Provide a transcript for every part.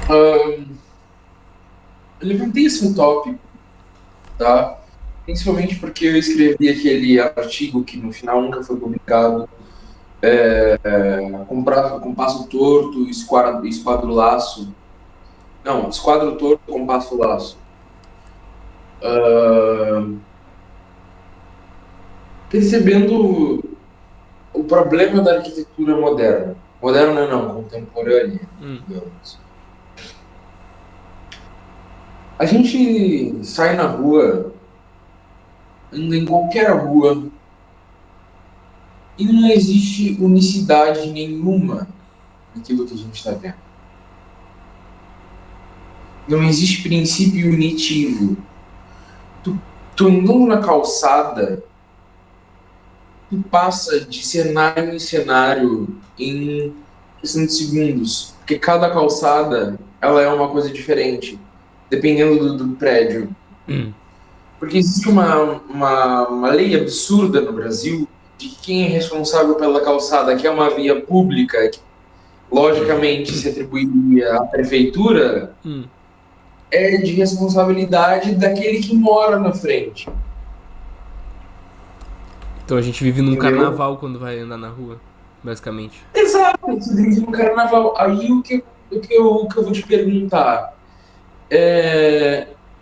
Ahn, eu levantei esse tópico, tá? Principalmente porque eu escrevi aquele artigo que no final nunca foi publicado, compasso torto, esquadro laço. Não, esquadro torto, compasso laço. Percebendo o problema da arquitetura moderna. Moderna não, contemporânea, digamos. A gente sai na rua, anda em qualquer rua, e não existe unicidade nenhuma naquilo que a gente está vendo. Não existe princípio unitivo. Tu andando na calçada, tu passa de cenário em cenário em questão de segundos. Porque cada calçada, ela é uma coisa diferente, dependendo do prédio. Porque existe uma lei absurda no Brasil de que quem é responsável pela calçada, que é uma via pública, que logicamente se atribuiria à prefeitura, é de responsabilidade daquele que mora na frente. Então a gente vive num Entendeu? carnaval quando vai andar na rua, basicamente. Exato, tu vive no carnaval. Aí o que eu vou te perguntar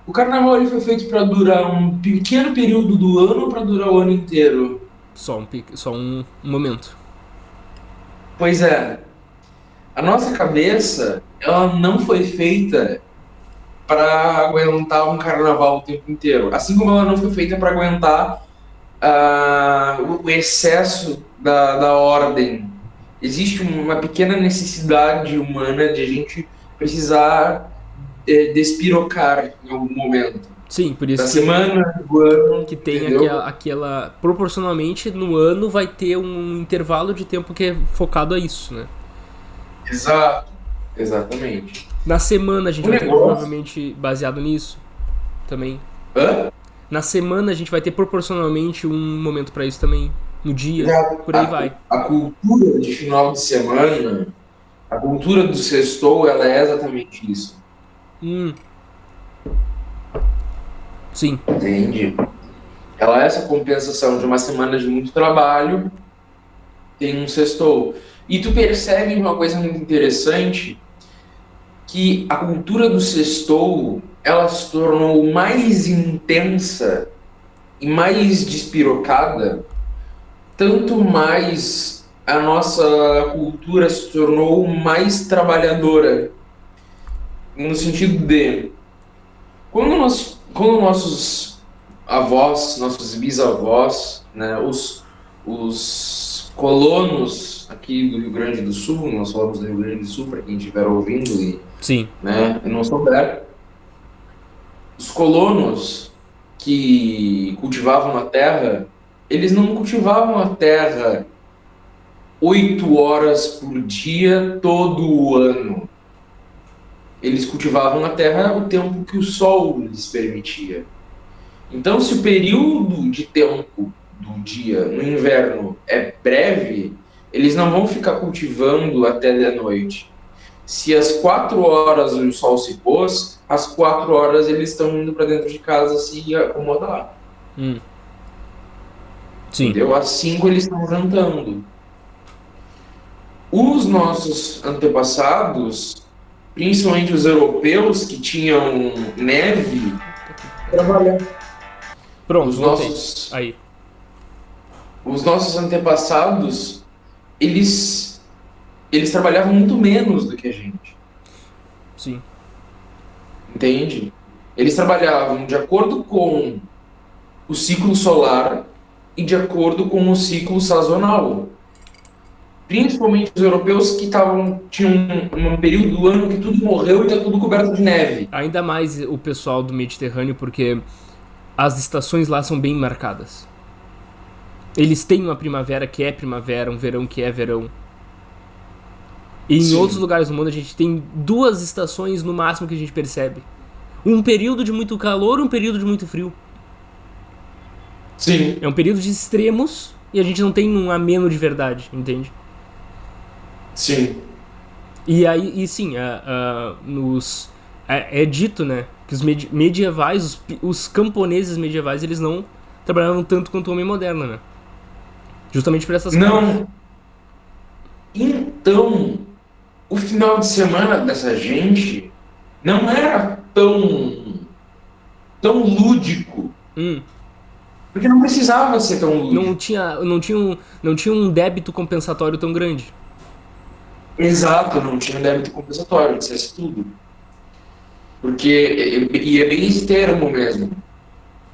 o carnaval ele foi feito para durar um pequeno período do ano ou para durar o ano inteiro? Só um momento. Pois é, a nossa cabeça ela não foi feita para aguentar um carnaval o tempo inteiro, assim como ela não foi feita para aguentar o excesso da ordem. Existe uma pequena necessidade humana de a gente precisar despirocar em algum momento. Sim, por Da isso semana, do ano, que tem entendeu? aquela. Proporcionalmente no ano vai ter um intervalo de tempo que é focado a isso, né? Exato, exatamente. Na semana a gente O vai ter negócio. provavelmente baseado nisso também. Hã? Na semana a gente vai ter proporcionalmente um momento pra isso também. No dia, por aí vai. A cultura de final de semana, a cultura do sextou, ela é exatamente isso. Sim. Entende? Ela é essa compensação de uma semana de muito trabalho, tem um sextou. E tu percebe uma coisa muito interessante, que a cultura do sextou, ela se tornou mais intensa e mais despirocada, tanto mais a nossa cultura se tornou mais trabalhadora, no sentido de quando nossos avós, nossos bisavós, né, os colonos aqui do Rio Grande do Sul, nós falamos do Rio Grande do Sul para quem estiver ouvindo e, Sim. né, e não souber, os colonos que cultivavam a terra, eles não cultivavam a terra 8 horas por dia todo o ano. Eles cultivavam a terra o tempo que o sol lhes permitia. Então, se o período de tempo do dia no inverno é breve, eles não vão ficar cultivando até de noite. Se às 4 horas o sol se pôs, às 4 horas eles estão indo para dentro de casa se acomodar. Sim. Entendeu? Às 5 eles estão jantando. Os nossos antepassados, principalmente os europeus que tinham neve, trabalhavam. Pronto, Os voltei. nossos, Aí. os nossos antepassados, eles trabalhavam muito menos do que a gente, Sim. entende? Eles trabalhavam de acordo com o ciclo solar e de acordo com o ciclo sazonal. Principalmente os europeus que tinham um período do ano que tudo morreu e está tudo coberto de neve. Ainda mais o pessoal do Mediterrâneo, porque as estações lá são bem marcadas. Eles têm uma primavera que é primavera, um verão que é verão. E em outros Sim, lugares do mundo a gente tem 2 estações no máximo que a gente percebe. Um período de muito calor, um período de muito frio. sim, É um período de extremos e a gente não tem um ameno de verdade, entende? sim. E aí, e sim, é dito, né, que os medievais, os camponeses medievais, eles não trabalhavam tanto quanto o homem moderno, né? Justamente por essas causas. Não. Então, o final de semana dessa gente não era tão lúdico, Hum, porque não precisava ser tão não lúdico. tinha, não tinha um débito compensatório tão grande. Exato, não tinha débito compensatório, dissesse tudo. Porque, e é bem esse termo mesmo,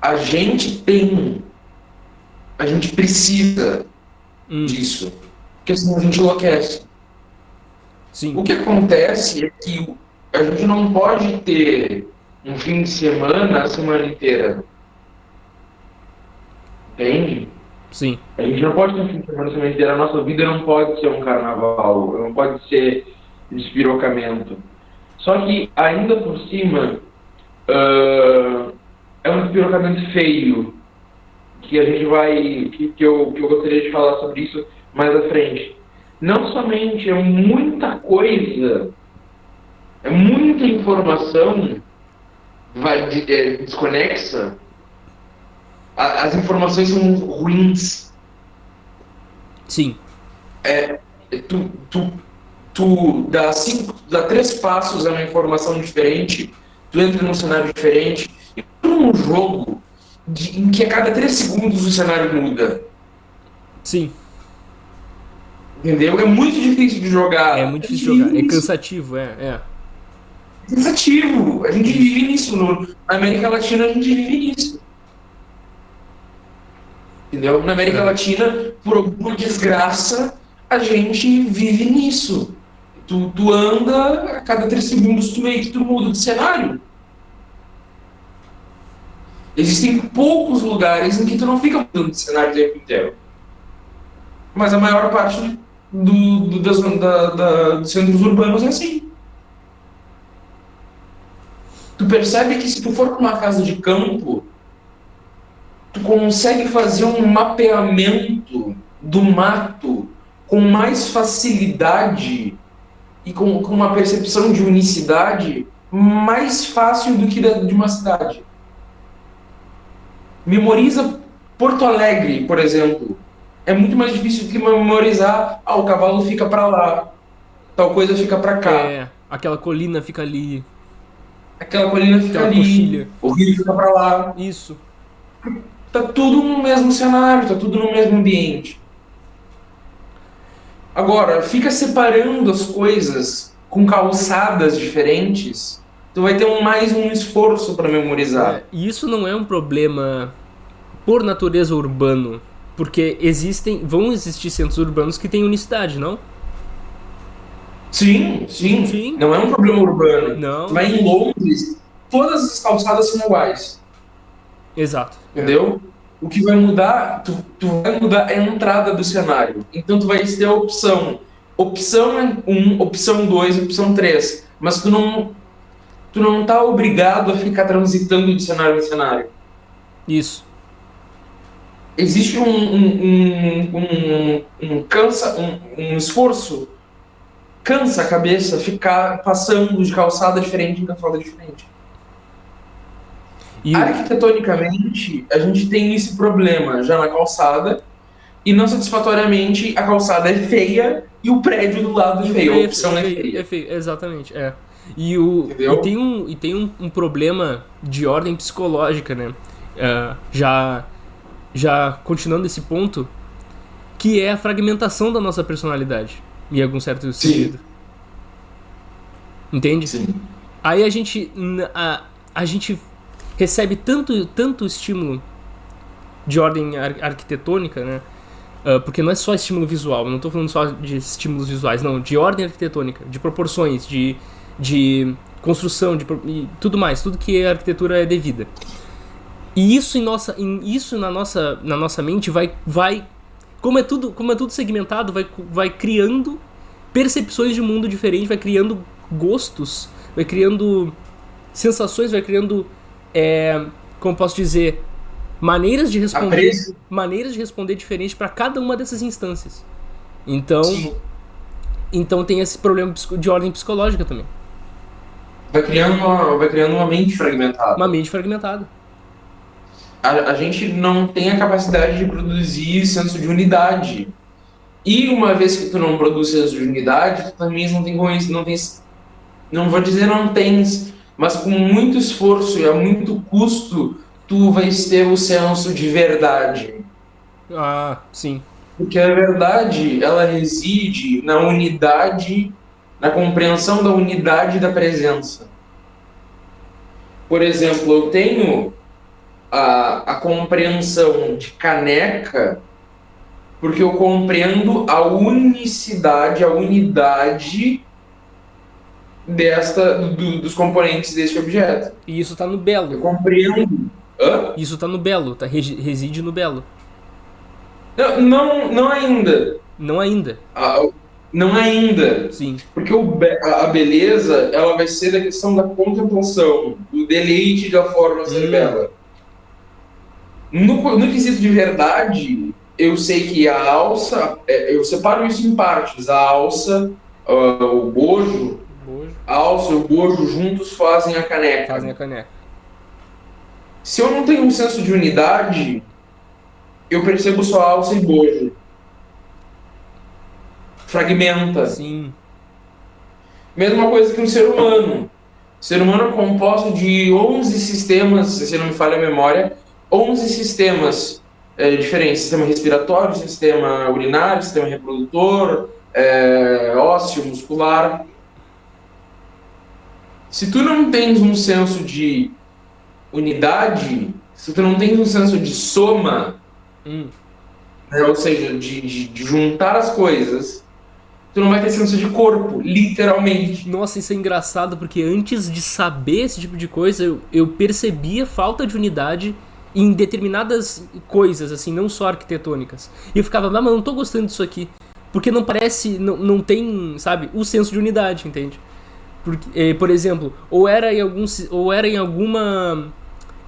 a gente tem, a gente precisa Hum, disso, porque senão a gente enlouquece. sim, O que acontece é que a gente não pode ter um fim de semana a semana inteira, entende? sim. A gente não pode ter um fim de semana a semana inteira, a nossa vida não pode ser um carnaval, não pode ser despirocamento. Só que, ainda por cima, é um despirocamento feio, que a gente vai, que eu gostaria de falar sobre isso mais à frente. Não somente é muita informação desconexa, as informações são ruins. Sim. Tu, tu dá três passos a uma informação diferente, tu entra num cenário diferente, e num jogo em que a cada 3 segundos o cenário muda. Sim. Entendeu? É muito difícil de É jogar. muito A gente difícil vive jogar. É nisso. cansativo, É cansativo. A gente Isso. vive nisso. Na América Latina, a gente vive nisso. Entendeu? Na América Aham. Latina, por alguma desgraça, a gente vive nisso. Tu anda, a cada 3 segundos tu meio que tu muda de cenário. Existem poucos lugares em que tu não fica mudando de cenário o tempo inteiro. Mas a maior parte dos centros urbanos é assim. Tu percebe que se tu for para uma casa de campo, tu consegue fazer um mapeamento do mato com mais facilidade e com uma percepção de unicidade mais fácil do que de uma cidade. Memoriza Porto Alegre, por exemplo. É muito mais difícil do que memorizar, o cavalo fica para lá, tal coisa fica para cá, É, aquela colina fica ali, aquela colina fica aquela ali, coxilha. o rio fica para lá. Isso. Tá tudo no mesmo cenário, tá tudo no mesmo ambiente. Agora, fica separando as coisas com calçadas diferentes, tu vai ter mais um esforço para memorizar. E isso não é um problema por natureza urbano, porque vão existir centros urbanos que têm unicidade, não? Sim, sim, Sim. não é um problema urbano. Tu Não, vai não. em Londres, todas as calçadas são iguais, Exato. É. entendeu? O que vai mudar, tu vai mudar a entrada do cenário. Então tu vai ter a opção 1, opção 2, opção 3, mas tu não tá obrigado a ficar transitando de cenário em cenário. Isso. Existe um esforço, cansa a cabeça ficar passando de calçada diferente em calçada diferente. E Arquitetonicamente, a gente tem esse problema já na calçada, e não satisfatoriamente a calçada é feia e o prédio do lado é feio, a opção é feia. exatamente, é. Entendeu? E tem um problema de ordem psicológica, né? Já continuando esse ponto, que é a fragmentação da nossa personalidade, em algum certo Sim, sentido. Entende? sim. Aí a gente recebe tanto estímulo de ordem arquitetônica, né? Porque não é só estímulo visual, eu não estou falando só de estímulos visuais, não, de ordem arquitetônica, de proporções, de construção, e tudo mais, tudo que a arquitetura é devida. E isso na nossa mente vai como é tudo segmentado, vai criando percepções de mundo diferente, vai criando gostos, vai criando sensações, vai criando, como posso dizer, maneiras de responder diferente para cada uma dessas instâncias. Então, Sim. Então tem esse problema de ordem psicológica também. Vai criando uma mente fragmentada. Uma mente fragmentada. A gente não tem a capacidade de produzir senso de unidade. E uma vez que tu não produz senso de unidade, tu também não vou dizer não tens, mas com muito esforço e a muito custo, tu vais ter o senso de verdade. Ah, sim. Porque a verdade, ela reside na unidade, na compreensão da unidade da presença. Por exemplo, eu tenho a compreensão de caneca porque eu compreendo a unicidade, a unidade dos componentes deste objeto. E isso tá no belo. Eu compreendo. Hã? Isso tá no belo, reside no belo. Não ainda. Não ainda. Não ainda. Sim. Porque a beleza, ela vai ser da questão da contemplação, do deleite da forma ser bela. No quesito de verdade, eu sei que a alça, eu separo isso em partes. A alça, o bojo, a alça e o bojo juntos fazem a caneca. Se eu não tenho um senso de unidade, eu percebo só alça e bojo. Fragmenta. Sim. Mesma coisa que um ser humano. O ser humano é composto de 11 sistemas, se não me falha a memória, 11 sistemas diferentes. Sistema respiratório, sistema urinário, sistema reprodutor, ósseo, muscular. Se tu não tens um senso de unidade, se tu não tens um senso de soma, né, ou seja, de juntar as coisas, tu não vai ter senso de corpo, literalmente. Nossa, isso é engraçado, porque antes de saber esse tipo de coisa, eu percebia falta de unidade em determinadas coisas, assim, não só arquitetônicas. E eu ficava, mas não tô gostando disso aqui. Porque não parece, não tem, sabe, o senso de unidade, entende? Porque, por exemplo, ou era em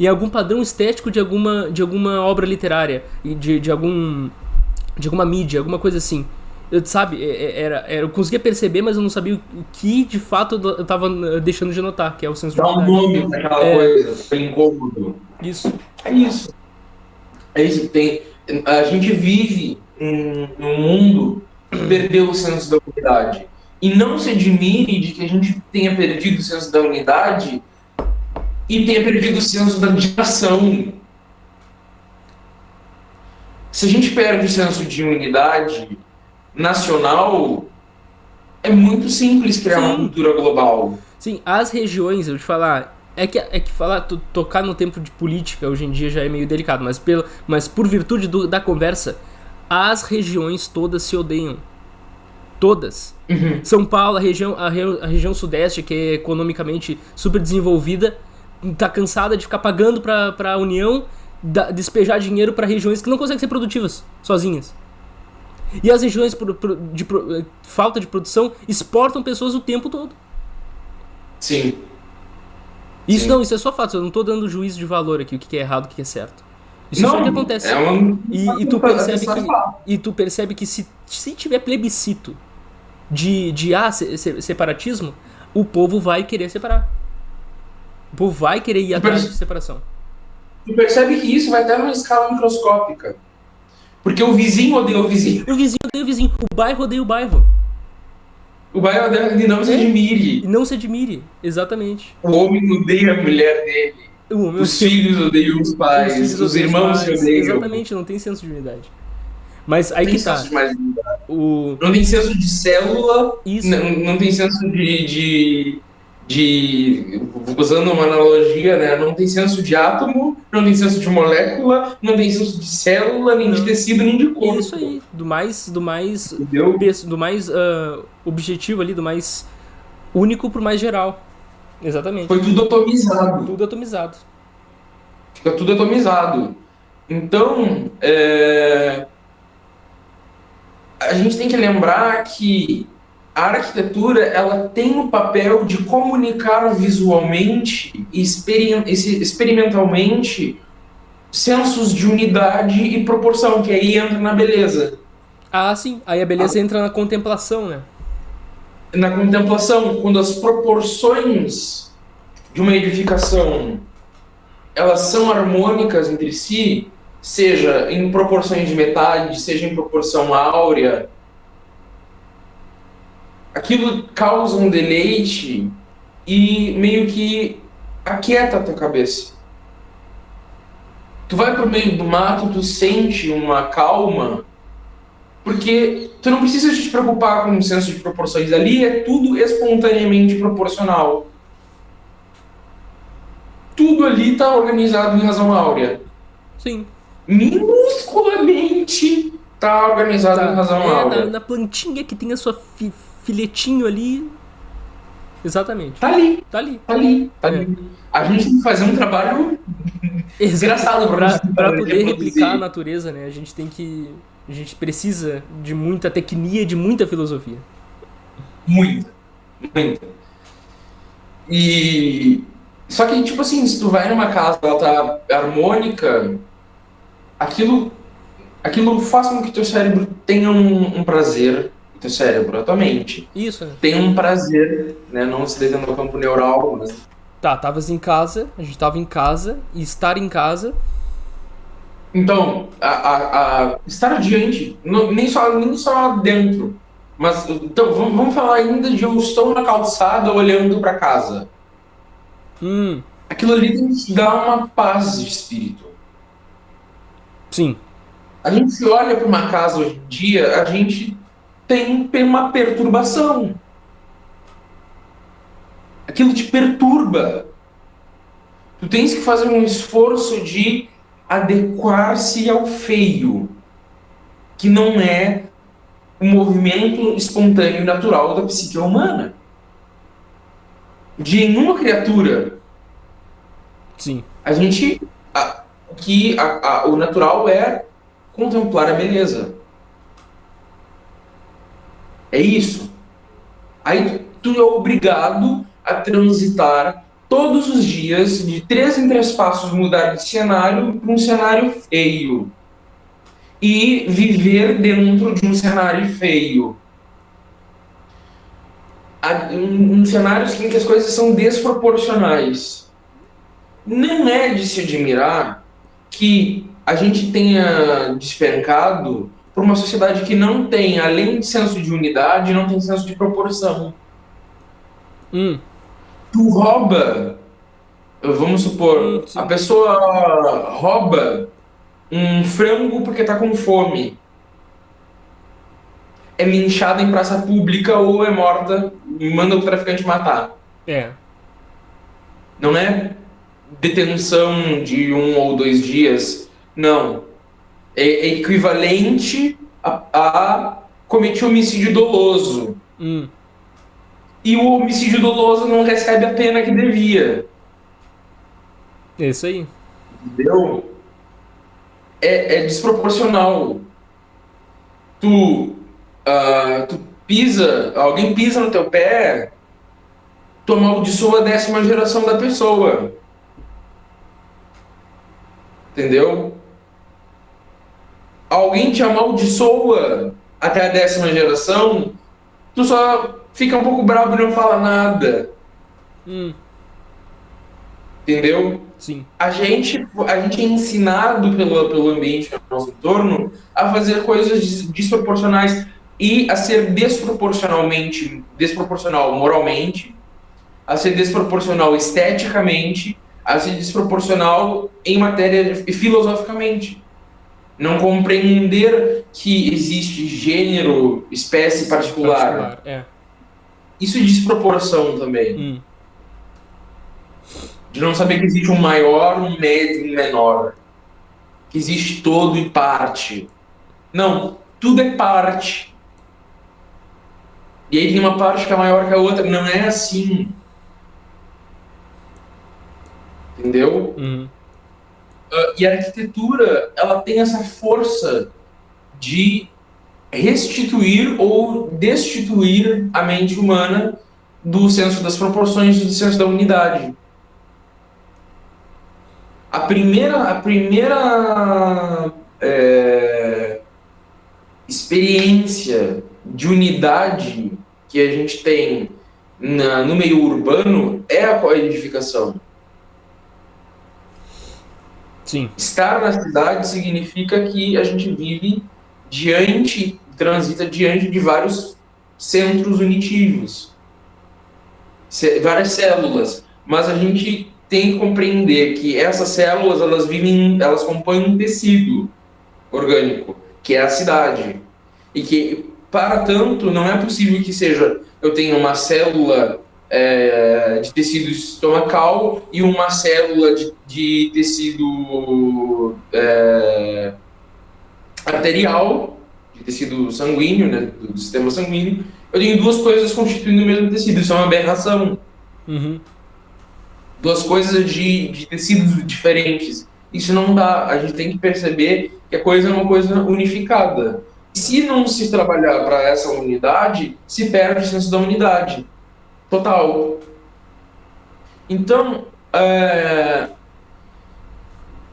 algum padrão estético de alguma obra literária, de alguma mídia, alguma coisa assim. Eu conseguia perceber, mas eu não sabia o que de fato eu tava deixando de notar, que é o senso de unidade. Dá um nome pra aquela coisa, aquele incômodo. Isso. É isso. A gente vive num mundo que perdeu o senso da unidade. E não se admire de que a gente tenha perdido o senso da unidade e tenha perdido o senso da direção. Se a gente perde o senso de unidade nacional, é muito simples criar uma cultura global. Sim, as regiões, eu te falar, tocar no tempo de política hoje em dia já é meio delicado, mas por virtude da conversa, as regiões todas se odeiam. Todas. São Paulo, a região sudeste, que é economicamente super desenvolvida, tá cansada de ficar pagando pra União despejar dinheiro para regiões que não conseguem ser produtivas sozinhas. E as regiões de falta de produção exportam pessoas o tempo todo. Sim. Isso é só fato, eu não tô dando juízo de valor aqui, o que é errado, o que é certo. Isso só que acontece. E tu percebe que se tiver plebiscito de separatismo, o povo vai querer separar. O povo vai querer ir atrás de separação. Tu percebe que isso vai até numa escala microscópica. Porque o vizinho odeia o vizinho. O vizinho odeia o vizinho. O bairro odeia o bairro. O bairro odeia e não se admire. E não se admire, exatamente. O homem odeia a mulher dele. Os filhos odeiam os pais. Os irmãos se odeiam. Exatamente, não tem senso de unidade. Mas aí que tá. Não tem senso de célula. Isso. Não tem senso usando uma analogia, né? Não tem senso de átomo, não tem senso de molécula, não tem senso de célula, nem de tecido, nem de corpo. Isso aí, do mais objetivo ali, do mais único pro mais geral. Exatamente. Foi tudo atomizado. Tudo atomizado. Fica tudo atomizado. Então, a gente tem que lembrar que a arquitetura, ela tem o papel de comunicar visualmente e experimentalmente sensos de unidade e proporção, que aí entra na beleza. Ah, sim. Aí a beleza entra na contemplação, né? na contemplação, quando as proporções de uma edificação elas são harmônicas entre si, seja em proporções de metade, seja em proporção áurea, aquilo causa um deleite e meio que aquieta a tua cabeça. Tu vai pro meio do mato, tu sente uma calma, porque tu não precisa te preocupar com o senso de proporções. Ali é tudo espontaneamente proporcional. Tudo ali está organizado em razão áurea. Sim. Minusculamente está organizado em razão áurea. Na plantinha que tem a sua filetinho ali. Exatamente. Tá ali. Tá ali. A gente tem que fazer um trabalho desgraçado pra poder replicar a natureza, né? A gente precisa de muita tecnia e de muita filosofia. Muita. E só que, tipo assim, se tu vai numa casa ela tá harmônica, aquilo faz com que teu cérebro tenha um prazer. Teu cérebro, a tua mente. Isso, né? Tem um prazer, né? Não se detendo no campo neural, mas... Tá, tavas em casa, a gente tava em casa, e estar em casa... Então, estar adiante, nem só dentro, mas então, vamos falar ainda de eu estou na calçada olhando para casa. Aquilo ali tem que te dar uma paz de espírito. Sim. A gente se olha para uma casa hoje em dia, a gente tem uma perturbação. Aquilo te perturba. Tu tens que fazer um esforço de adequar-se ao feio, que não é o movimento espontâneo e natural da psique humana. De nenhuma criatura. Sim. A gente... o natural é contemplar a beleza. É isso. Aí tu é obrigado a transitar todos os dias, de 3 em 3 passos, mudar de cenário para um cenário feio. E viver dentro de um cenário feio. Um cenário em que as coisas são desproporcionais. Não é de se admirar que a gente tenha despencado por uma sociedade que não tem, além de senso de unidade, não tem senso de proporção. Tu rouba, vamos supor, a pessoa rouba um frango porque tá com fome. É linchada em praça pública ou é morta e manda o traficante matar. Não é detenção de 1 ou 2 dias. Não. É equivalente a cometer homicídio doloso. E o homicídio doloso não recebe a pena que devia. É isso aí. Entendeu? É desproporcional. Tu pisa, alguém pisa no teu pé, tu amaldiçoa a 10ª geração da pessoa. Entendeu? Alguém te amaldiçoa até a 10ª geração, tu só fica um pouco bravo e não fala nada. Entendeu? Sim. A gente é ensinado pelo ambiente ao nosso entorno a fazer coisas desproporcionais e a ser desproporcional moralmente, a ser desproporcional esteticamente, a ser desproporcional em matéria filosoficamente. Não compreender que existe gênero, espécie particular. Isso é desproporção também. De não saber que existe um maior, um médio e um menor. Que existe todo e parte. Não, tudo é parte. E aí tem uma parte que é maior que a outra. Não é assim. Entendeu? E a arquitetura, ela tem essa força de restituir ou destituir a mente humana do senso das proporções e do senso da unidade. A primeira experiência de unidade que a gente tem no meio urbano é a coedificação. Sim. Estar na cidade significa que a gente transita diante de vários centros unitivos, várias células, mas a gente tem que compreender que essas células, elas compõem um tecido orgânico, que é a cidade. E que, para tanto, não é possível que eu tenha uma célula de tecido estomacal e uma célula de tecido arterial, de tecido sanguíneo, né, do sistema sanguíneo. Eu tenho duas coisas constituindo o mesmo tecido, isso é uma aberração. Uhum. Duas coisas de tecidos diferentes. Isso não dá, a gente tem que perceber que a coisa é uma coisa unificada. Se não se trabalhar para essa unidade, se perde o senso da unidade. Total. Então,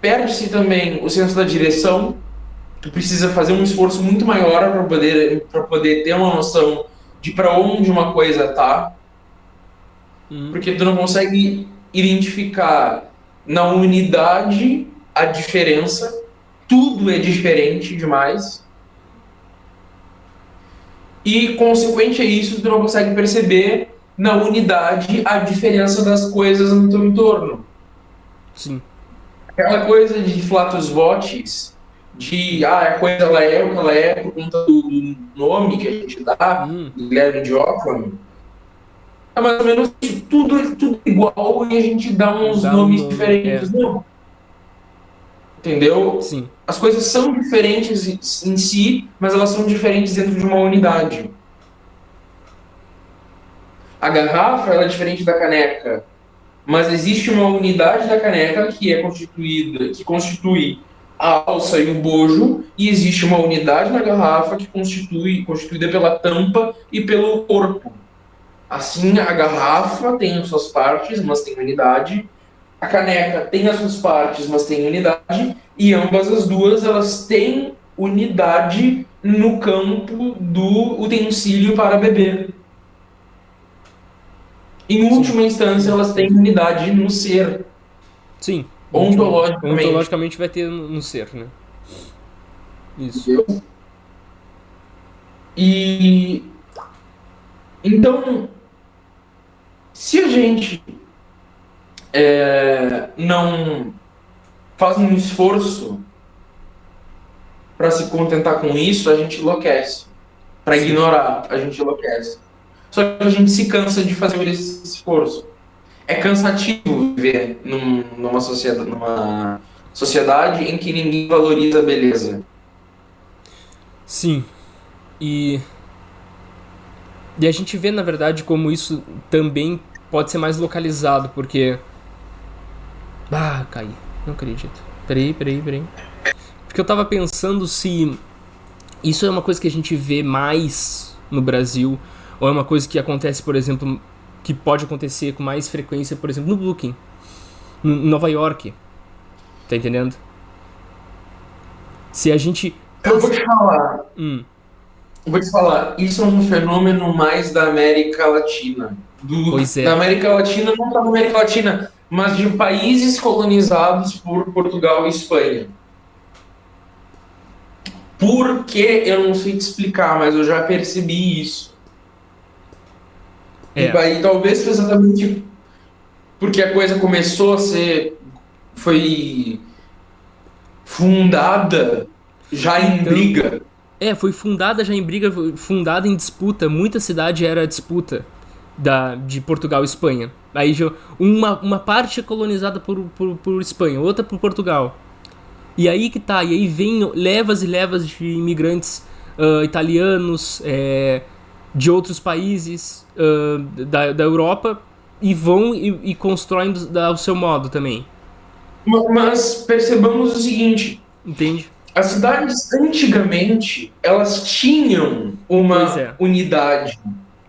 perde-se também o senso da direção. Tu precisa fazer um esforço muito maior para poder ter uma noção de para onde uma coisa tá. Porque tu não consegue identificar na unidade a diferença. Tudo é diferente demais. E, consequente a isso, tu não consegue perceber na unidade a diferença das coisas no teu entorno. Sim. Aquela coisa de flatus votis, a coisa ela é o que ela é por conta do nome que a gente dá, do Guilherme de Ockham. É mais ou menos tudo igual e a gente dá uns nomes diferentes. Não. Entendeu? Sim. As coisas são diferentes em si, mas elas são diferentes dentro de uma unidade. A garrafa ela é diferente da caneca, mas existe uma unidade da caneca que constitui a alça e o bojo, e existe uma unidade na garrafa que constituída pela tampa e pelo corpo. Assim, a garrafa tem as suas partes, mas tem unidade. A caneca tem as suas partes, mas tem unidade. E ambas as duas, elas têm unidade no campo do utensílio para beber. Em última instância, elas têm unidade no ser. Sim. Ontologicamente. Ontologicamente vai ter no ser, né? Isso. Entendeu? E então, se a gente não faz um esforço para se contentar com isso, a gente enlouquece. Para ignorar, a gente enlouquece. Só que a gente se cansa de fazer esse esforço. É cansativo viver numa sociedade em que ninguém valoriza a beleza. Sim. E a gente vê, na verdade, como isso também pode ser mais localizado, porque... caí. Não acredito. Peraí. Porque eu tava pensando se isso é uma coisa que a gente vê mais no Brasil, ou é uma coisa que acontece, por exemplo, que pode acontecer com mais frequência, por exemplo, no Brooklyn, em Nova York. Tá entendendo? Se a gente... Eu vou te falar. Vou te falar, isso é um fenômeno mais da América Latina. Pois é. Da América Latina, não só da América Latina, mas de países colonizados por Portugal e Espanha. Por que eu não sei te explicar, mas eu já percebi isso. E aí, talvez exatamente porque a coisa começou a foi fundada já em briga. Foi fundada já em briga, fundada em disputa. Muita cidade era disputa de Portugal e Espanha. Aí uma parte é colonizada por Espanha, outra por Portugal. E aí que tá, e aí vem levas e levas de imigrantes italianos, de outros países da Europa, e vão e constroem ao seu modo também. Mas percebamos o seguinte... Entende? As cidades, antigamente, elas tinham uma unidade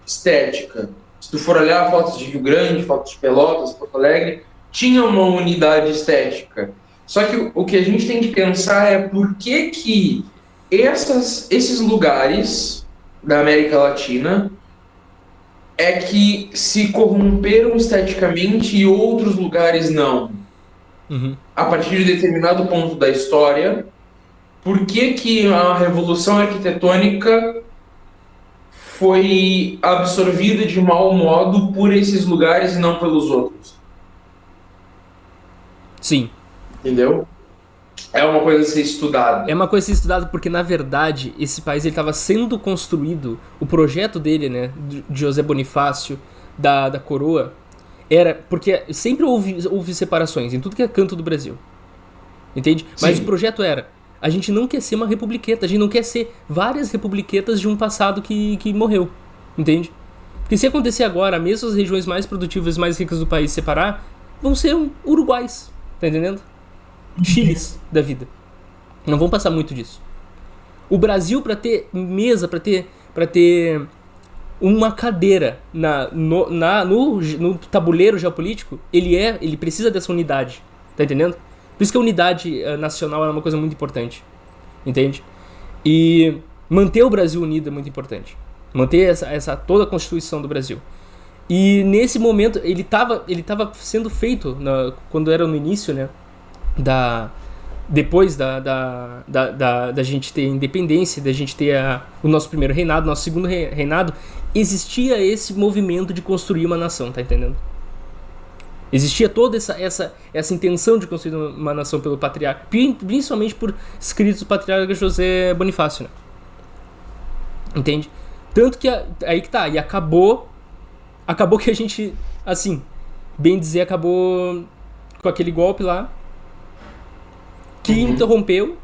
estética. Se tu for olhar fotos de Rio Grande, fotos de Pelotas, Porto Alegre, tinha uma unidade estética. Só que o que a gente tem que pensar é por que esses lugares da América Latina é que se corromperam esteticamente e outros lugares não. Uhum. A partir de determinado ponto da história, por que que a revolução arquitetônica foi absorvida de mau modo por esses lugares e não pelos outros? Sim. Entendeu? É uma coisa a ser estudada. É uma coisa a ser estudada porque, na verdade, esse país estava sendo construído, o projeto dele, né, de José Bonifácio, da coroa, era... Porque sempre houve separações em tudo que é canto do Brasil. Entende? Mas Sim. o projeto era... A gente não quer ser uma republiqueta, a gente não quer ser várias republiquetas de um passado que morreu. Entende? Porque se acontecer agora, mesmo as regiões mais produtivas e mais ricas do país separar, vão ser Uruguais. Tá entendendo? Chiles da vida. Não vão passar muito disso. O Brasil, pra ter mesa, pra ter uma cadeira no tabuleiro geopolítico, ele precisa dessa unidade. Tá entendendo? Por isso que a unidade nacional é uma coisa muito importante. Entende? E manter o Brasil unido é muito importante. Manter toda a Constituição do Brasil. E nesse momento, ele tava sendo feito, quando era no início, né? Depois da gente ter independência, da gente ter o nosso primeiro reinado, nosso segundo reinado, existia esse movimento de construir uma nação, tá entendendo? Existia toda essa intenção de construir uma nação pelo patriarca, principalmente por escritos do patriarca José Bonifácio, né? Entende? Tanto que aí que tá, e acabou que a gente, assim, bem dizer, acabou com aquele golpe lá, que interrompeu,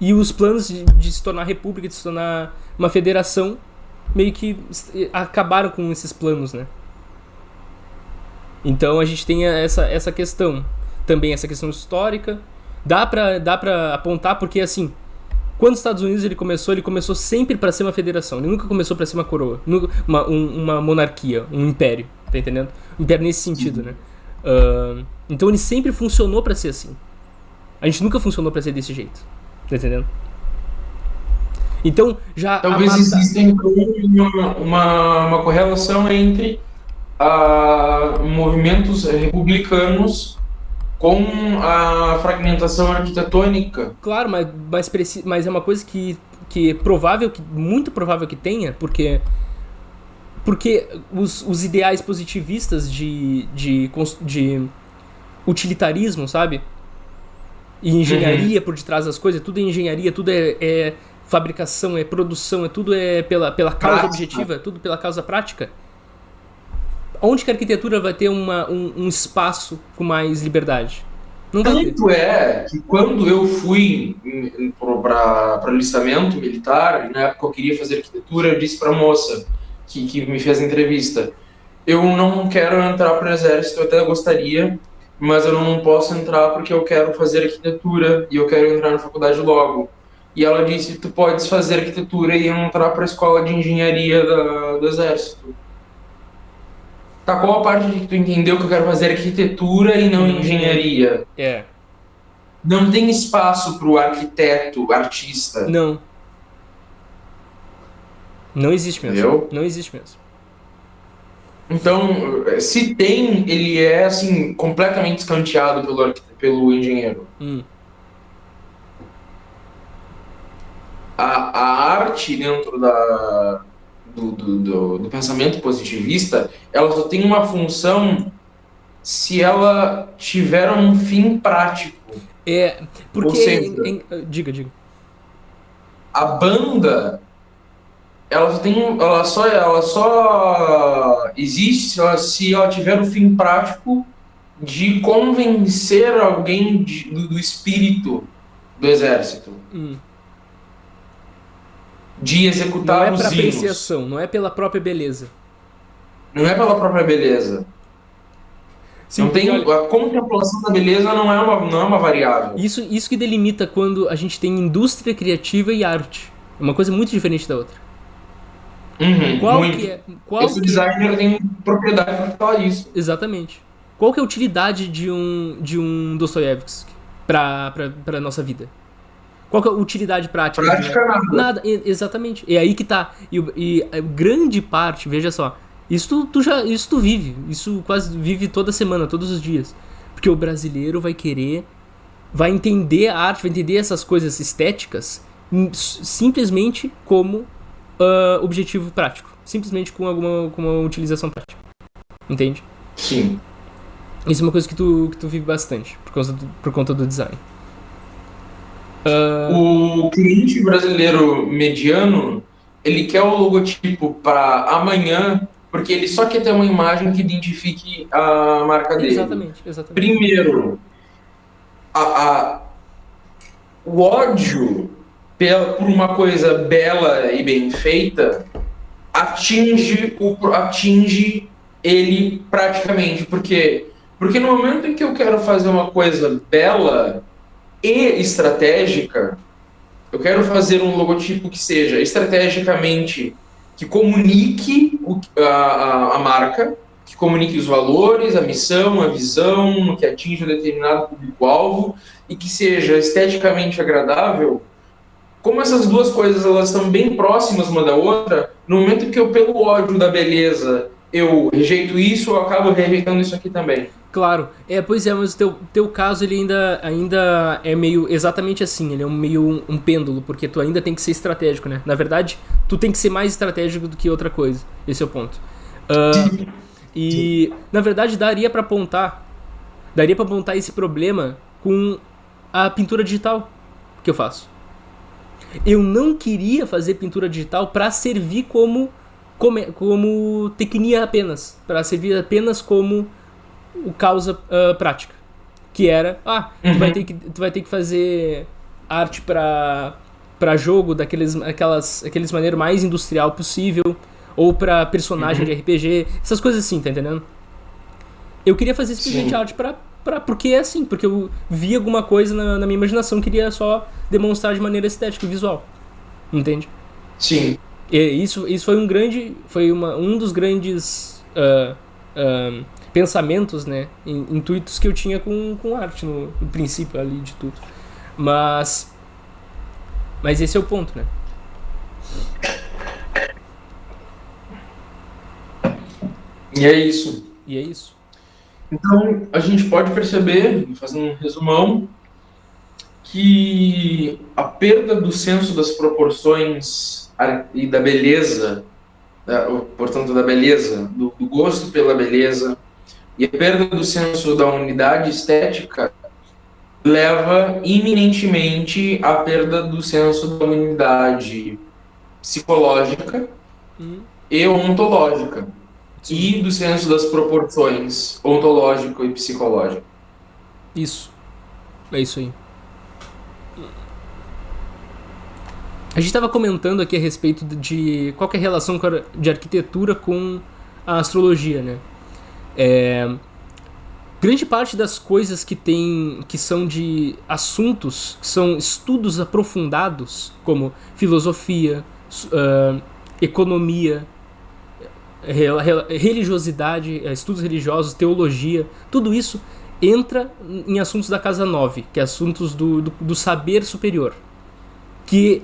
e os planos de se tornar república, de se tornar uma federação, meio que acabaram com esses planos, né? Então a gente tem essa questão, também essa questão histórica, dá pra apontar, porque assim, quando os Estados Unidos ele começou sempre pra ser uma federação, ele nunca começou pra ser uma coroa, uma monarquia, um império, tá entendendo? Um império nesse sentido, né? Então ele sempre funcionou pra ser assim. A gente nunca funcionou pra ser desse jeito. Tá entendendo? Então, já... Talvez exista então uma correlação entre movimentos republicanos com a fragmentação arquitetônica. Claro, mas é uma coisa que é provável, muito provável que tenha, porque os ideais positivistas de utilitarismo, sabe? E engenharia por detrás das coisas, tudo é engenharia, tudo é fabricação, é produção, tudo é pela causa objetiva, tudo pela causa prática. Onde que a arquitetura vai ter um espaço com mais liberdade? Não vai ter. Tanto é que quando eu fui para alistamento militar, na época eu queria fazer arquitetura, eu disse para a moça que me fez a entrevista, eu não quero entrar para o exército, eu até gostaria, mas eu não posso entrar porque eu quero fazer arquitetura e eu quero entrar na faculdade logo. E ela disse, tu podes fazer arquitetura e entrar para a escola de engenharia do exército. Tá, qual a parte de que tu entendeu que eu quero fazer arquitetura e não engenharia? É. Não tem espaço para o arquiteto, artista. Não. Não existe mesmo. Entendeu? Não existe mesmo. Então, se tem, ele é assim completamente escanteado pelo engenheiro. A arte dentro do pensamento positivista, ela só tem uma função se ela tiver um fim prático. Porque... Ou seja, diga. A banda, ela só existe se ela tiver o fim prático de convencer alguém do espírito do exército. De executar os hinos. Não é pra apreciação, não é pela própria beleza. Não é pela própria beleza. Sim, não tem, a contemplação da beleza não é uma variável. Isso que delimita quando a gente tem indústria criativa e arte. É uma coisa muito diferente da outra. Esse designer tem propriedade para falar isso. Exatamente. Qual que é a utilidade de um Dostoiévski pra nossa vida? Qual que é a utilidade prática? Prática nada. Nada, exatamente. É aí que tá. E grande parte, veja só, Isso tu vive. Isso quase vive toda semana, todos os dias. Porque o brasileiro vai entender a arte, vai entender essas coisas estéticas simplesmente como objetivo prático. Simplesmente com uma utilização prática. Entende? Sim. Isso é uma coisa que tu vive bastante, por conta do design. O cliente brasileiro mediano, ele quer o logotipo para amanhã, porque ele só quer ter uma imagem que identifique a marca dele. Exatamente. Primeiro, a, o ódio por uma coisa bela e bem feita atinge ele praticamente. Porque no momento em que eu quero fazer uma coisa bela e estratégica, eu quero fazer um logotipo que seja estrategicamente, que comunique a marca, que comunique os valores, a missão, a visão, que atinja um determinado público-alvo e que seja esteticamente agradável. Como essas duas coisas elas estão bem próximas uma da outra, no momento que eu, pelo ódio da beleza, eu rejeito isso, eu acabo rejeitando isso aqui também. Claro, pois é, mas o teu caso ele ainda é meio exatamente assim, ele é meio um pêndulo, porque tu ainda tem que ser estratégico, né? Na verdade, tu tem que ser mais estratégico do que outra coisa, esse é o ponto. E, na verdade, daria pra apontar esse problema com a pintura digital que eu faço. Eu não queria fazer pintura digital pra servir como tecnia apenas, pra servir apenas como causa prática, que era tu vai ter que fazer arte para jogo daqueles maneiro mais industrial possível, ou para personagem de RPG, essas coisas assim, tá entendendo? Eu queria fazer simplesmente arte porque é assim, porque eu vi alguma coisa na minha imaginação, queria só demonstrar de maneira estética e visual, entende? Sim. E isso foi um dos grandes pensamentos, né, intuitos que eu tinha com arte no princípio ali de tudo. Mas esse é o ponto, né? E é isso. Então, a gente pode perceber, fazendo um resumão, que a perda do senso das proporções e da beleza, portanto, da beleza, do gosto pela beleza, e a perda do senso da unidade estética leva iminentemente à perda do senso da unidade psicológica e ontológica. Sim. E do senso das proporções ontológico e psicológico. Isso. É isso aí. A gente estava comentando aqui a respeito de qual que é a relação de arquitetura com a astrologia, né? Grande parte das coisas que são de assuntos, que são estudos aprofundados, como filosofia, economia, religiosidade, estudos religiosos, teologia, tudo isso entra em assuntos da casa 9, que é assuntos do saber superior, que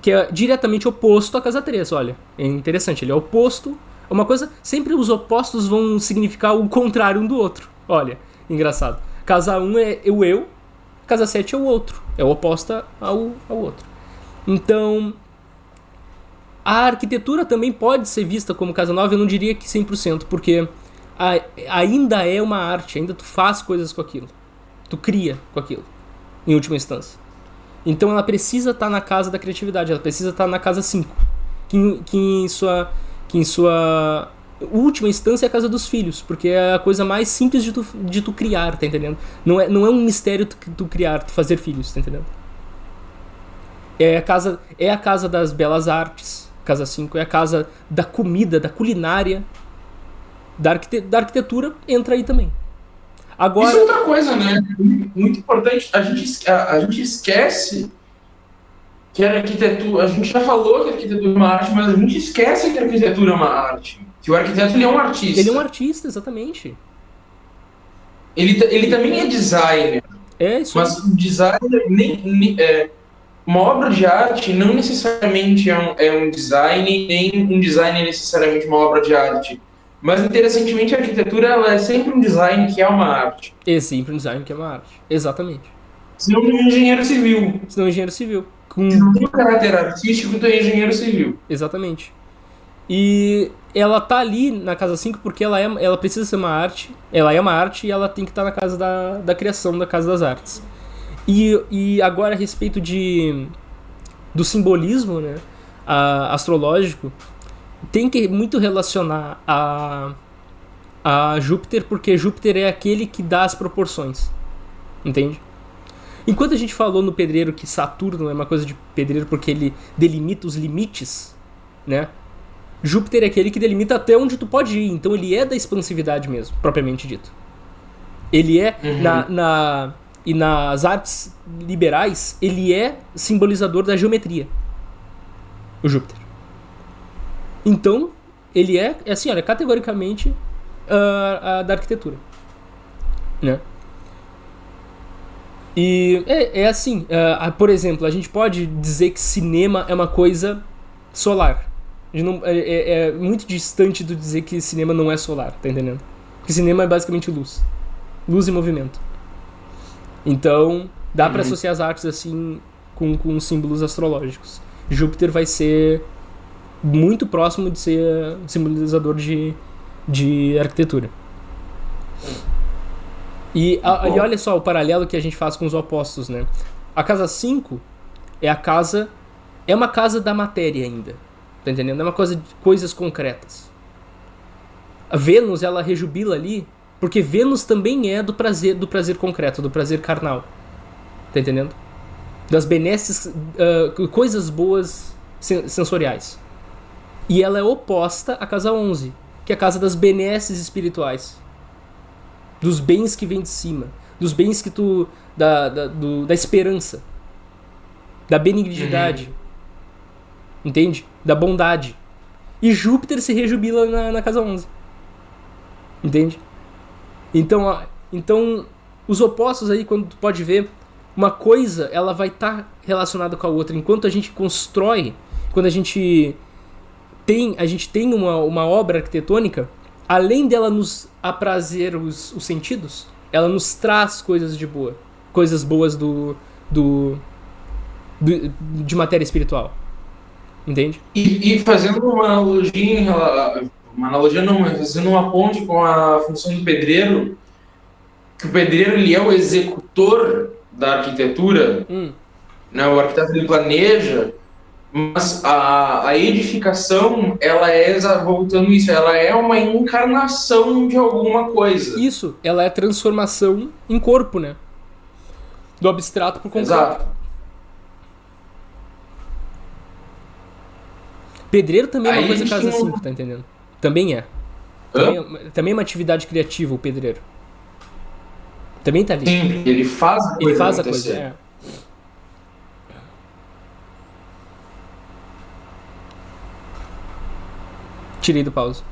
é diretamente oposto à casa 3. Olha, é interessante, ele é oposto. Uma coisa, sempre os opostos vão significar o contrário um do outro. Olha, engraçado. Casa 1 é o eu, casa 7 é o outro. É oposta ao outro. Então, a arquitetura também pode ser vista como casa 9, eu não diria que 100%, porque ainda é uma arte, ainda tu faz coisas com aquilo. Tu cria com aquilo, em última instância. Então ela precisa estar na casa da criatividade, ela precisa estar na casa 5, que em sua última instância é a casa dos filhos, porque é a coisa mais simples de tu criar, tá entendendo? Não é um mistério tu criar, tu fazer filhos, tá entendendo? É a casa das belas artes, casa 5, é a casa da comida, da culinária, da arquitetura, entra aí também. Agora, isso é outra coisa, né? Muito importante. A gente esquece que a arquitetura... A gente já falou que a arquitetura é uma arte, mas a gente esquece que a arquitetura é uma arte. Que o arquiteto ele é um artista. Ele é um artista, exatamente. Ele também é designer. É isso. Mas o designer... uma obra de arte não necessariamente é um design, nem um design é necessariamente uma obra de arte. Mas, interessantemente, a arquitetura ela é sempre um design que é uma arte. É sempre um design que é uma arte. Exatamente. Se não é um engenheiro civil. Senão engenheiro civil. Se não tem um caráter artístico, tu é engenheiro civil. Exatamente. E ela tá ali na casa 5 porque ela precisa ser uma arte. Ela é uma arte e ela tem que estar na casa da criação, da casa das artes. E agora a respeito do simbolismo, né, astrológico, tem que muito relacionar a Júpiter, porque Júpiter é aquele que dá as proporções. Entende? Enquanto a gente falou no pedreiro que Saturno é uma coisa de pedreiro porque ele delimita os limites, né? Júpiter é aquele que delimita até onde tu pode ir. Então ele é da expansividade mesmo, propriamente dito. Ele é, e nas artes liberais, ele é simbolizador da geometria. O Júpiter. Então, ele é assim, olha, categoricamente da arquitetura. Né? E é assim, por exemplo, a gente pode dizer que cinema é uma coisa solar. É muito distante do dizer que cinema não é solar, tá entendendo? Porque cinema é basicamente luz. Luz e movimento. Então, dá pra associar as artes assim com símbolos astrológicos. Júpiter vai ser muito próximo de ser simbolizador de arquitetura. E olha só o paralelo que a gente faz com os opostos, né? A casa 5 é uma casa da matéria ainda. Tá entendendo? É uma coisa de coisas concretas. A Vênus, ela rejubila ali, porque Vênus também é do prazer concreto, do prazer carnal. Tá entendendo? Das benesses, coisas boas sensoriais. E ela é oposta à casa 11, que é a casa das benesses espirituais. Dos bens que vêm de cima. Dos bens que tu... Da esperança. Da benignidade. Entende? Da bondade. E Júpiter se rejubila na casa 11. Entende? Então, os opostos aí, quando tu pode ver, uma coisa, ela vai estar relacionada com a outra. Enquanto a gente constrói, quando a gente tem uma obra arquitetônica, além dela nos aprazer os sentidos, ela nos traz coisas de boa. Coisas boas de matéria espiritual. Entende? E fazendo uma analogia não, mas fazendo uma ponte com a função do pedreiro, que o pedreiro ele é o executor da arquitetura, né? O arquiteto ele planeja, mas a edificação, ela é, voltando isso, ela é uma encarnação de alguma coisa. Isso, ela é transformação em corpo, né? Do abstrato pro concreto. Exato. Pedreiro também é uma Aí coisa a gente casa tem 5, tá entendendo? Também é. Também é uma atividade criativa, o pedreiro. Também tá ali. Sim, ele faz a coisa Ele faz acontecer. a coisa, Tirei do pause.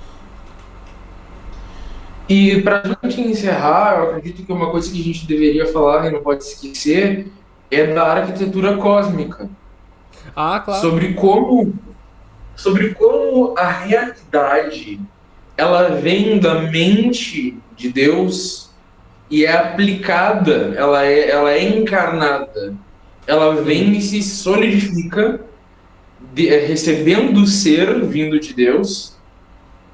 E para a gente encerrar, eu acredito que uma coisa que a gente deveria falar e não pode esquecer é da arquitetura cósmica. Ah, claro. Sobre como a realidade ela vem da mente de Deus e é aplicada, ela é encarnada, ela vem e se solidifica, recebendo o ser vindo de Deus,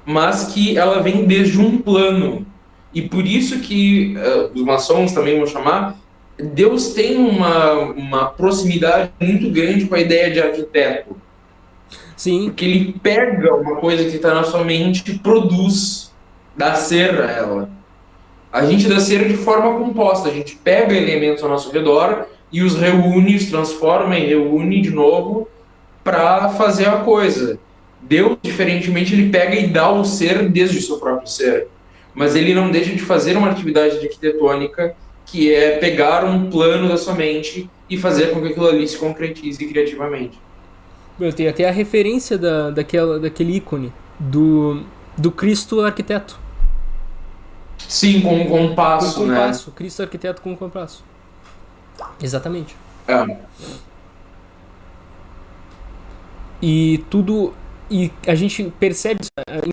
mas que ela vem desde um plano. E por isso que os maçons também vão chamar, Deus tem uma proximidade muito grande com a ideia de arquiteto. Sim. Porque ele pega uma coisa que está na sua mente e produz, dá ser a ela. A gente dá ser de forma composta, a gente pega elementos ao nosso redor e os reúne, os transforma e reúne de novo para fazer a coisa. Deus, diferentemente, ele pega e dá o ser desde o seu próprio ser. Mas ele não deixa de fazer uma atividade arquitetônica que é pegar um plano da sua mente e fazer com que aquilo ali se concretize criativamente. Eu tenho até a referência daquele ícone do Cristo arquiteto. Sim, com um compasso, com um compasso, né? Cristo arquiteto com um compasso. Exatamente. É. E tudo E a gente percebe,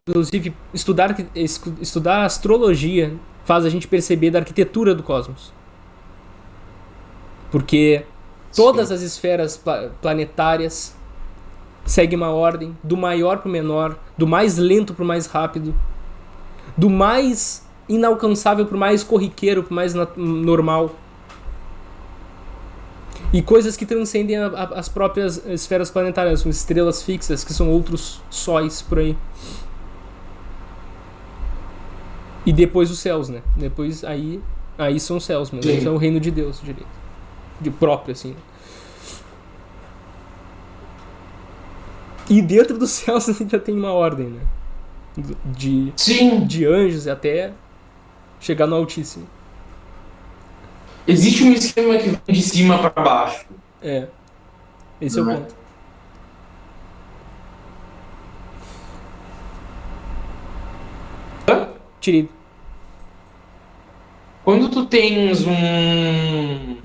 inclusive, estudar astrologia faz a gente perceber da arquitetura do cosmos. Porque todas Sim. as esferas planetárias seguem uma ordem, do maior para o menor, do mais lento para o mais rápido, do mais inalcançável para o mais corriqueiro, para o mais normal. E coisas que transcendem as próprias esferas planetárias, são estrelas fixas, que são outros sóis por aí. E depois os céus, né? Depois aí são os céus mesmo. Sim. Isso é o reino de Deus, direito. De próprio, assim. E dentro dos céus ainda tem uma ordem, né? Sim. De anjos até chegar no Altíssimo. Existe um esquema que vem de cima para baixo. É. Esse é o Não é? ponto. Tirei. Quando tu tens um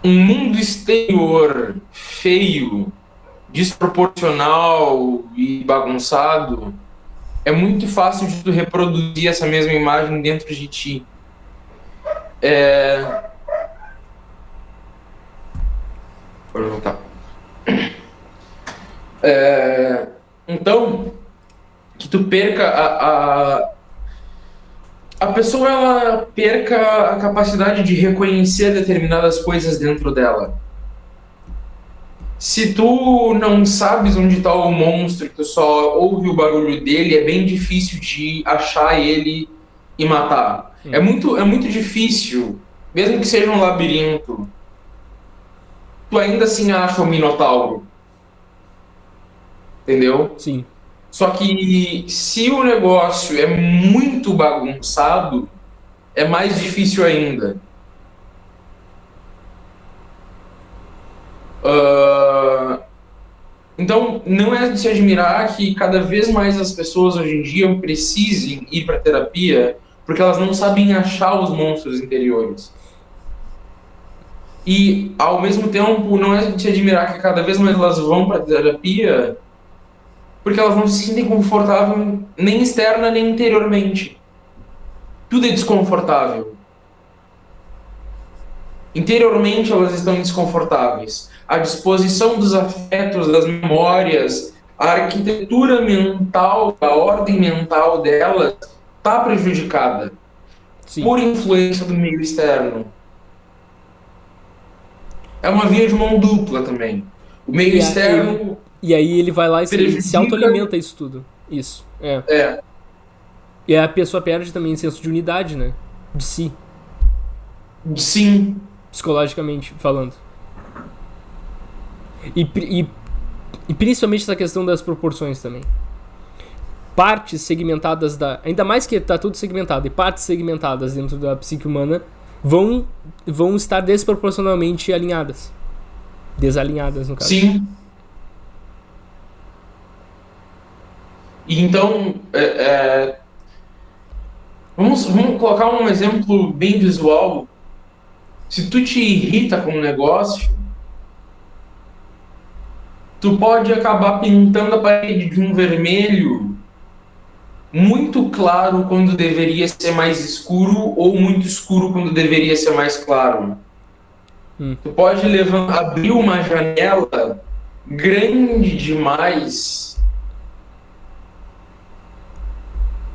mundo exterior feio, desproporcional e bagunçado, é muito fácil de tu reproduzir essa mesma imagem dentro de ti. Pode voltar. Então, que tu perca a pessoa, ela perca a capacidade de reconhecer determinadas coisas dentro dela. Se tu não sabes onde está o monstro, que tu só ouve o barulho dele, é bem difícil de achar ele e matar. É muito difícil, mesmo que seja um labirinto, tu ainda assim acha o Minotauro. Entendeu? Sim. Só que se o negócio é muito bagunçado, é mais difícil ainda. Então, não é de se admirar que cada vez mais as pessoas hoje em dia precisem ir para terapia porque elas não sabem achar os monstros interiores. E, ao mesmo tempo, não é de se admirar que cada vez mais elas vão para terapia porque elas não se sentem confortáveis nem externa nem interiormente. Tudo é desconfortável. Interiormente elas estão desconfortáveis. A disposição dos afetos, das memórias, a arquitetura mental, a ordem mental delas está prejudicada. Sim. Por influência do meio externo. É uma via de mão dupla também. O meio externo... E aí ele vai lá e se autoalimenta isso tudo. Isso, E a pessoa perde também o senso de unidade, né? De si. Sim. Psicologicamente falando. E principalmente essa questão das proporções também. Partes segmentadas ainda mais que tá tudo segmentado, e partes segmentadas dentro da psique humana vão estar desproporcionalmente alinhadas. Desalinhadas, no caso. Sim. E então, vamos colocar um exemplo bem visual. Se tu te irrita com um negócio, tu pode acabar pintando a parede de um vermelho muito claro quando deveria ser mais escuro, ou muito escuro quando deveria ser mais claro. Tu pode abrir uma janela grande demais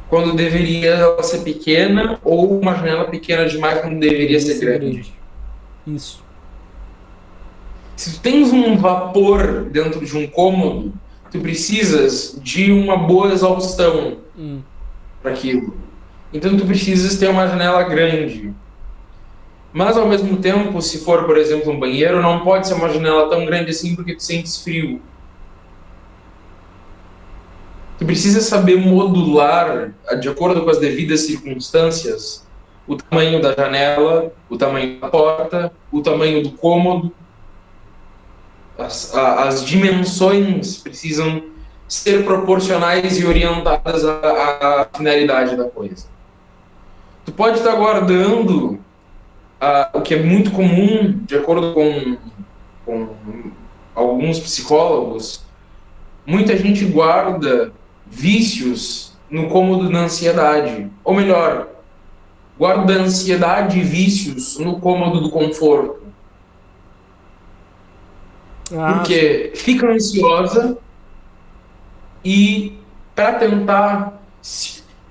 quando deveria ela ser pequena, ou uma janela pequena demais quando deveria ser grande. Isso. Se tu tens um vapor dentro de um cômodo, tu precisas de uma boa exaustão para aquilo. Então tu precisas ter uma janela grande. Mas ao mesmo tempo, se for, por exemplo, um banheiro, não pode ser uma janela tão grande assim porque tu sentes frio. Tu precisa saber modular, de acordo com as devidas circunstâncias, o tamanho da janela, o tamanho da porta, o tamanho do cômodo. As dimensões precisam ser proporcionais e orientadas à finalidade da coisa. Tu pode estar guardando o que é muito comum, de acordo com alguns psicólogos, muita gente guarda vícios no cômodo da ansiedade. Ou melhor, guarda ansiedade e vícios no cômodo do conforto. Porque fica ansiosa e, para tentar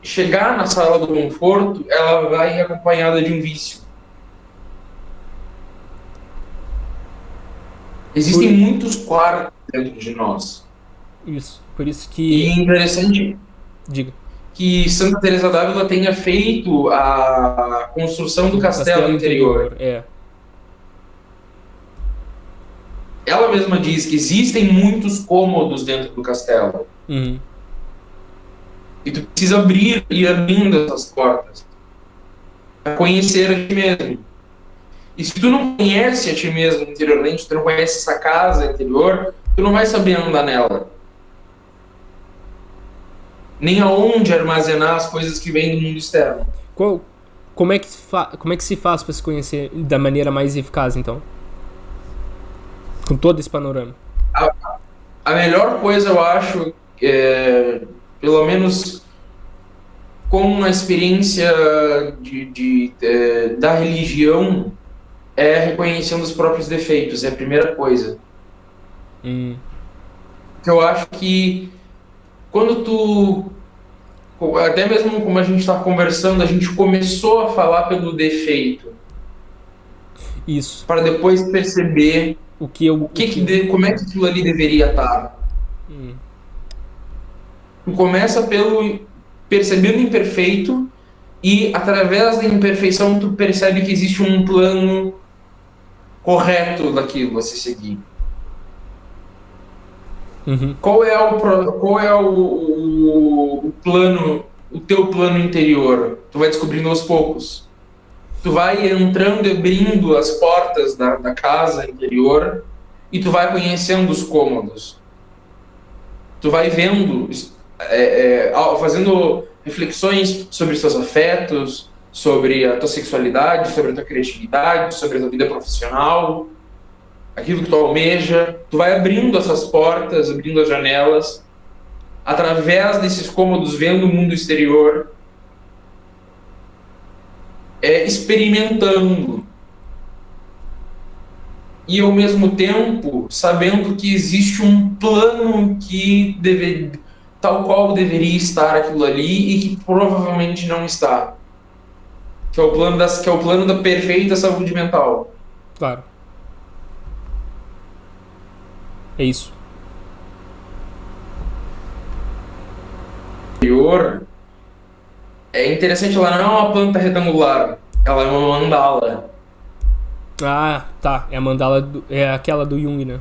chegar na sala do conforto, ela vai acompanhada de um vício. Existem muitos quartos dentro de nós. Isso, por isso que... E interessante Diga. que Santa Teresa d'Ávila tenha feito a construção do castelo interior. Ela mesma diz que existem muitos cômodos dentro do castelo. Uhum. E tu precisa abrir e abrindo essas portas para conhecer a ti mesmo. E se tu não conhece a ti mesmo interiormente, tu não conhece essa casa interior, tu não vai saber andar nela. Nem aonde armazenar as coisas que vêm do mundo externo. Como é que se faz para se conhecer da maneira mais eficaz, então? Com todo esse panorama. A melhor coisa, eu acho, pelo menos com uma experiência da religião, é reconhecendo os próprios defeitos. É a primeira coisa. Que eu acho que quando tu... Até mesmo como a gente está conversando, a gente começou a falar pelo defeito. Isso. Para depois perceber como é que aquilo ali deveria estar. Tu começa pelo percebendo o imperfeito e, através da imperfeição, tu percebe que existe um plano correto daquilo a se seguir. Uhum. Qual é o plano, o teu plano interior? Tu vai descobrindo aos poucos. Tu vai entrando e abrindo as portas da casa interior e tu vai conhecendo os cômodos. Tu vai vendo, fazendo reflexões sobre os teus afetos, sobre a tua sexualidade, sobre a tua criatividade, sobre a tua vida profissional, aquilo que tu almeja. Tu vai abrindo essas portas, abrindo as janelas, através desses cômodos, vendo o mundo exterior, experimentando. E, ao mesmo tempo, sabendo que existe um plano que tal qual deveria estar aquilo ali e que provavelmente não está. Que é o plano da perfeita saúde mental. Claro. É isso. É interessante, ela não é uma planta retangular, ela é uma mandala. Ah, tá. É a mandala, é aquela do Jung, né?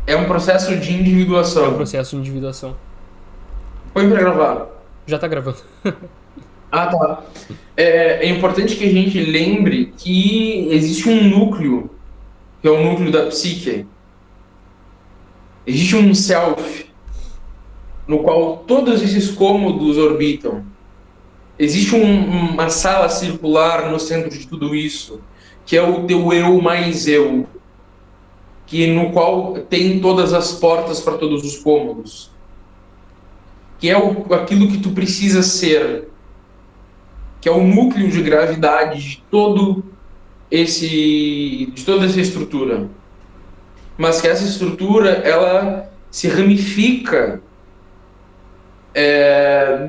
É um processo de individuação. É um processo de individuação. Põe pra gravar. Já tá gravando. Ah, tá. É importante que a gente lembre que existe um núcleo, que é o núcleo da psique. Existe um self, no qual todos esses cômodos orbitam. Existe uma sala circular no centro de tudo isso, que é o teu eu mais eu, no qual tem todas as portas para todos os cômodos. Que é aquilo que tu precisa ser, que é o núcleo de gravidade de toda essa estrutura. Mas que essa estrutura, ela se ramifica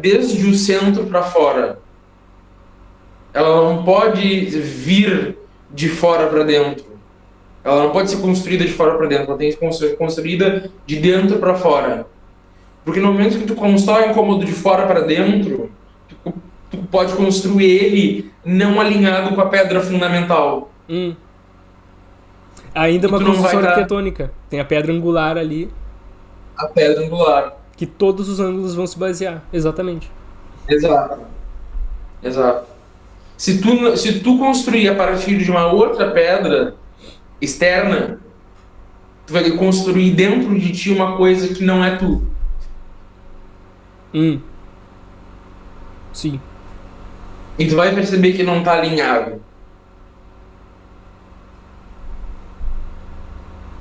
desde o centro para fora. Ela não pode vir de fora para dentro. Ela não pode ser construída de fora para dentro. Ela tem que ser construída de dentro para fora. Porque no momento que tu constrói um cômodo de fora para dentro, tu pode construir ele não alinhado com a pedra fundamental. Ainda uma construção arquitetônica. Tem a pedra angular ali. A pedra angular. Que todos os ângulos vão se basear. Exatamente. Exato. Se tu construir a partir de uma outra pedra externa, tu vai construir dentro de ti uma coisa que não é tu. Sim. E tu vai perceber que não tá alinhado.